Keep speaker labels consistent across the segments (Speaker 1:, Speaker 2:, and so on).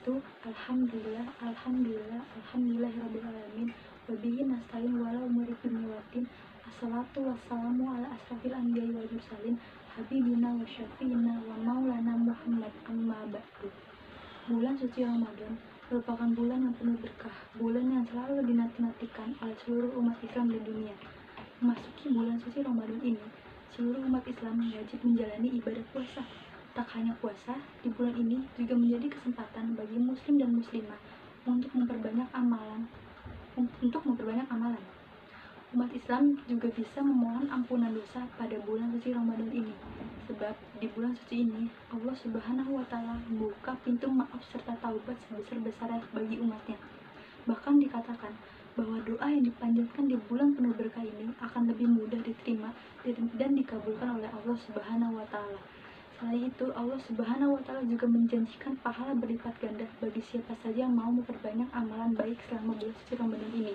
Speaker 1: wabarakatuh. Alhamdulillahirrabbilalamin. Wabihi nasta'in wala umuri dunya waddin. Assalatu wassalamu ala asrafil anbiya'i wal mursalin habibina wa syafi'ina wa maulana Muhammad amma ba'du. Bulan suci Ramadan merupakan bulan yang penuh berkah, bulan yang selalu dinanti-nantikan oleh seluruh umat Islam di dunia. Memasuki bulan suci Ramadan ini, seluruh umat Islam wajib menjalani ibadah puasa. Tak hanya puasa, di bulan ini juga menjadi kesempatan bagi muslim dan muslimah untuk memperbanyak amalan. Umat Islam juga bisa memohon ampunan dosa pada bulan suci Ramadan ini. Sebab di bulan suci ini, Allah Subhanahu wa Ta'ala membuka pintu maaf serta taubat sebesar-besarnya bagi umatnya. Bahkan dikatakan bahwa doa yang dipanjatkan di bulan penuh berkah ini akan lebih mudah diterima dan dikabulkan oleh Allah Subhanahu wa Ta'ala. Selain itu, Allah Subhanahu wa Ta'ala juga menjanjikan pahala berlipat ganda bagi siapa saja yang mau memperbanyak amalan baik selama bulan suci Ramadan ini.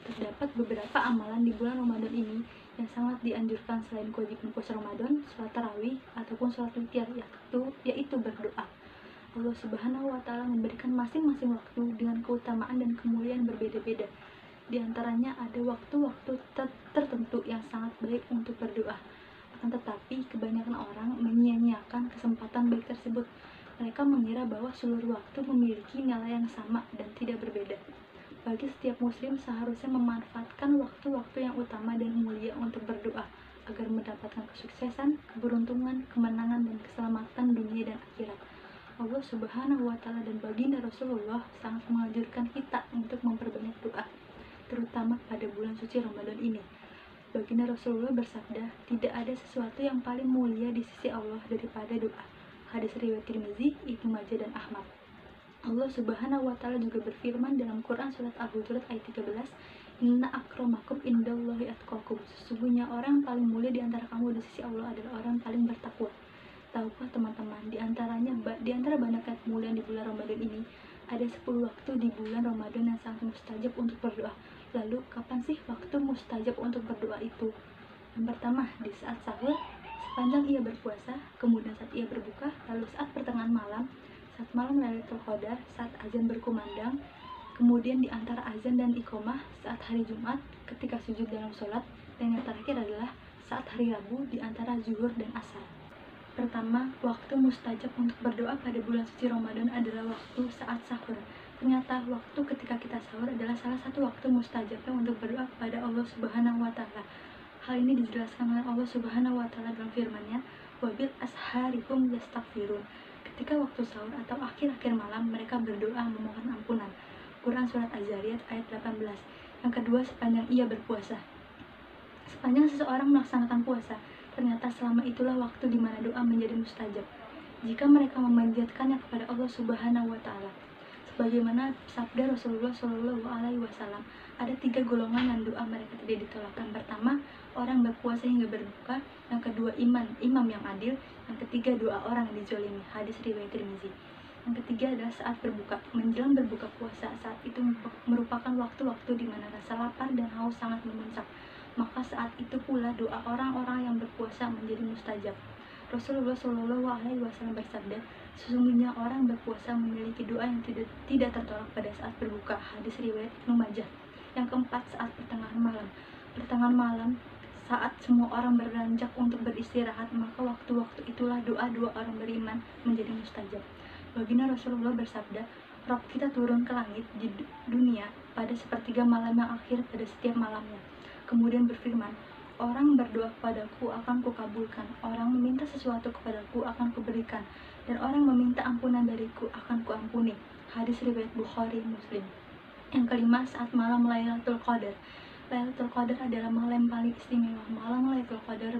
Speaker 1: Terdapat beberapa amalan di bulan Ramadan ini yang sangat dianjurkan selain kewajiban puasa Ramadan, sholat tarawih, ataupun sholat witir, yaitu berdoa. Allah Subhanahu wa Ta'ala memberikan masing-masing waktu dengan keutamaan dan kemuliaan berbeda-beda. Di antaranya ada waktu-waktu tertentu yang sangat baik untuk berdoa. Akan tetapi, kebanyakan orang menyia-nyiakan kesempatan baik tersebut. Mereka mengira bahwa seluruh waktu memiliki nilai yang sama dan tidak berbeda. Bagi setiap muslim seharusnya memanfaatkan waktu-waktu yang utama dan mulia untuk berdoa, agar mendapatkan kesuksesan, keberuntungan, kemenangan, dan keselamatan dunia dan akhirat. Allah Subhanahu wa Ta'ala dan baginda Rasulullah sangat menganjurkan kita untuk memperbanyak doa, terutama pada bulan suci Ramadan ini. Baginda Rasulullah bersabda, tidak ada sesuatu yang paling mulia di sisi Allah daripada doa. Hadis riwayat Tirmizi, Ibnu Majah dan Ahmad. Allah Subhanahu wa Ta'ala juga berfirman dalam Quran surat Al-Hujurat ayat 13, Inna akramakum indallahi atqakum. Sesungguhnya orang paling mulia di antara kamu di sisi Allah adalah orang paling bertakwa. Tahukah teman-teman, di antara banyak kemuliaan di bulan Ramadan ini, ada 10 waktu di bulan Ramadan yang sangat mustajab untuk berdoa. Lalu, kapan sih waktu mustajab untuk berdoa itu? Yang pertama, di saat sahur, sepanjang ia berpuasa, kemudian saat ia berbuka, lalu saat pertengahan malam, saat malam Lailatul Qadar, saat azan berkumandang, kemudian di antara azan dan iqamah, saat hari Jumat, ketika sujud dalam sholat, dan yang terakhir adalah saat hari Rabu di antara zuhur dan asar. Pertama, waktu mustajab untuk berdoa pada bulan suci Ramadan adalah waktu saat sahur. Ternyata waktu ketika kita sahur adalah salah satu waktu mustajabnya untuk berdoa kepada Allah Subhanahu wa Ta'ala. Hal ini dijelaskan oleh Allah Subhanahu wa Ta'ala dalam firman-Nya, "Wabil asharikum yastaghfirun." Ketika waktu sahur atau akhir-akhir malam mereka berdoa memohon ampunan. Quran surat Az-Zariyat ayat 18. Yang kedua, sepanjang ia berpuasa. Sepanjang seseorang melaksanakan puasa, ternyata selama itulah waktu di mana doa menjadi mustajab, jika mereka memanjatkannya kepada Allah Subhanahu wa Ta'ala. Sebagaimana sabda Rasulullah Shallallahu Alaihi Wasallam, ada 3 golongan yang doa mereka tidak ditolak. Yang pertama, orang berpuasa hingga berbuka. Yang kedua, imam yang adil. Yang ketiga, doa orang yang dizolimi. Hadis riwayat Tirmizi. Yang ketiga adalah saat berbuka. Menjelang berbuka puasa, saat itu merupakan waktu-waktu di mana rasa lapar dan haus sangat memuncak. Maka saat itu pula doa orang-orang yang berpuasa menjadi mustajab. Rasulullah Shallallahu Alaihi Wasallam bersabda, sesungguhnya orang berpuasa memiliki doa yang tidak tertolak pada saat berbuka. Hadis riwayat Ibnu Majah. Yang keempat, saat pertengahan malam. Pertengahan malam, saat semua orang beranjak untuk beristirahat, maka waktu-waktu itulah doa-doa orang beriman menjadi mustajab. Baginda Rasulullah bersabda, Rabb kita turun ke langit di dunia pada sepertiga malam yang akhir pada setiap malamnya. Kemudian berfirman, orang berdoa kepadaku akan kukabulkan, orang meminta sesuatu kepadaku akan kuberikan, dan orang meminta ampunan dariku akan kuampuni. Hadis riwayat Bukhari Muslim. Yang kelima, saat malam Lailatul Qadar. Lailatul Qadar adalah malam yang paling istimewa. Malam Lailatul Qadar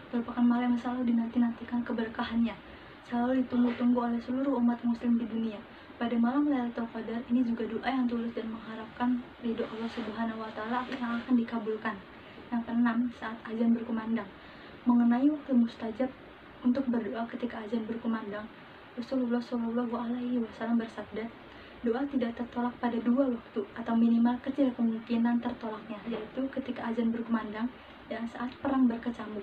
Speaker 1: merupakan malam yang selalu dinanti-nantikan keberkahannya, selalu ditunggu-tunggu oleh seluruh umat muslim di dunia. Pada malam Lailatul Qadar ini juga doa yang tulus dan mengharapkan ridho Allah Subhanahu wa Ta'ala yang akan dikabulkan. Yang keenam, saat azan berkumandang. Mengenai waktu mustajab untuk berdoa ketika azan berkumandang, Rasulullah Shallallahu Alaihi Wasallam bersabda, doa tidak tertolak pada 2 waktu atau minimal kecil kemungkinan tertolaknya, yaitu ketika azan berkumandang dan saat perang berkecamuk,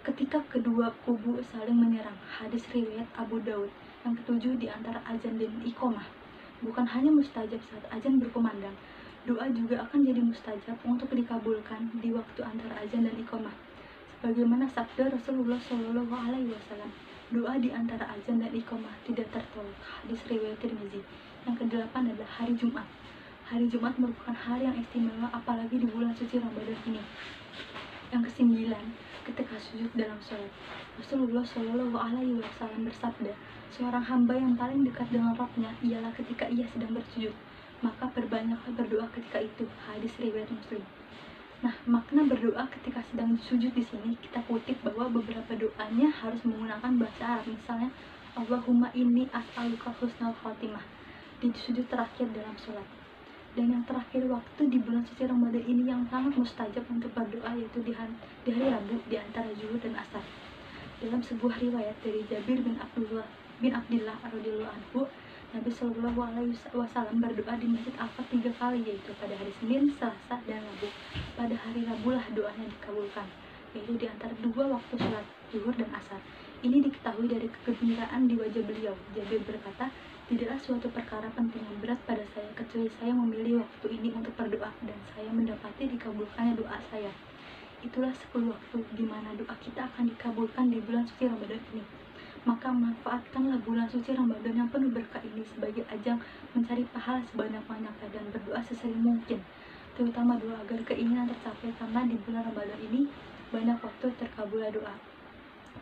Speaker 1: ketika kedua kubu saling menyerang. Hadis riwayat Abu Daud. Yang ketujuh, di antara azan dan iqomah. Bukan hanya mustajab saat azan berkumandang, doa juga akan jadi mustajab untuk dikabulkan di waktu antara azan dan iqomah. Sebagaimana sabda Rasulullah Shallallahu Alaihi Wasallam, doa di antara azan dan iqomah tidak tertolak. Hadis riwayat Tirmizi. Yang kedelapan adalah hari Jumat. Hari Jumat merupakan hari yang istimewa, apalagi di bulan suci Ramadan ini. Yang kesembilan, ketika sujud dalam sholat. Rasulullah Shallallahu Alaihi Wasallam bersabda, seorang hamba yang paling dekat dengan Rabb-nya ialah ketika ia sedang bersujud. Maka perbanyaklah berdoa ketika itu. Hadis riwayat Muslim. Nah, makna berdoa ketika sedang sujud di sini kita kutip bahwa beberapa doanya harus menggunakan bahasa Arab. Misalnya, Allahumma inni as'aluka husnal khotimah di sujud terakhir dalam sholat. Dan yang terakhir, waktu di bulan suci Ramadan ini yang sangat mustajab untuk berdoa yaitu di hari Rabu di antara zuhur dan asar. Dalam sebuah riwayat dari Jabir bin Abdullah radhiyallahu anhu, Nabi Shallallahu Alaihi Wasallam berdoa di Masjid Al-Fat 3 kali, yaitu pada hari Senin, Selasa, dan Rabu. Pada hari Rabu lah doanya dikabulkan, yaitu di antara dua waktu sholat zuhur dan asar. Ini diketahui dari kegembiraan di wajah beliau. Jabir berkata, tidaklah suatu perkara penting yang berat pada saya kecuali saya memilih waktu ini untuk berdoa dan saya mendapati dikabulkannya doa saya. Itulah 10 waktu di mana doa kita akan dikabulkan di bulan suci Ramadan ini. Maka manfaatkanlah bulan suci Ramadan yang penuh berkah ini sebagai ajang mencari pahala sebanyak-banyaknya dan berdoa sesering mungkin, terutama doa agar keinginan tercapai, karena di bulan Ramadan ini banyak waktu terkabulnya doa.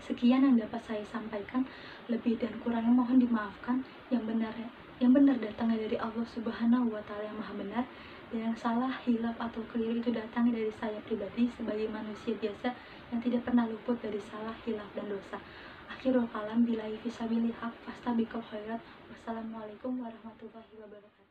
Speaker 1: Sekian yang dapat saya sampaikan, lebih dan kurangnya mohon dimaafkan. Yang benar datangnya dari Allah Subhanahu wa Ta'ala yang Maha Benar, dan yang salah, hilaf atau keliru itu datangnya dari saya pribadi sebagai manusia biasa yang tidak pernah luput dari salah, hilaf, dan dosa. Akhirul kalam, billahi fisabilil haq, fastabiqul khairat. Wassalamualaikum warahmatullahi wabarakatuh.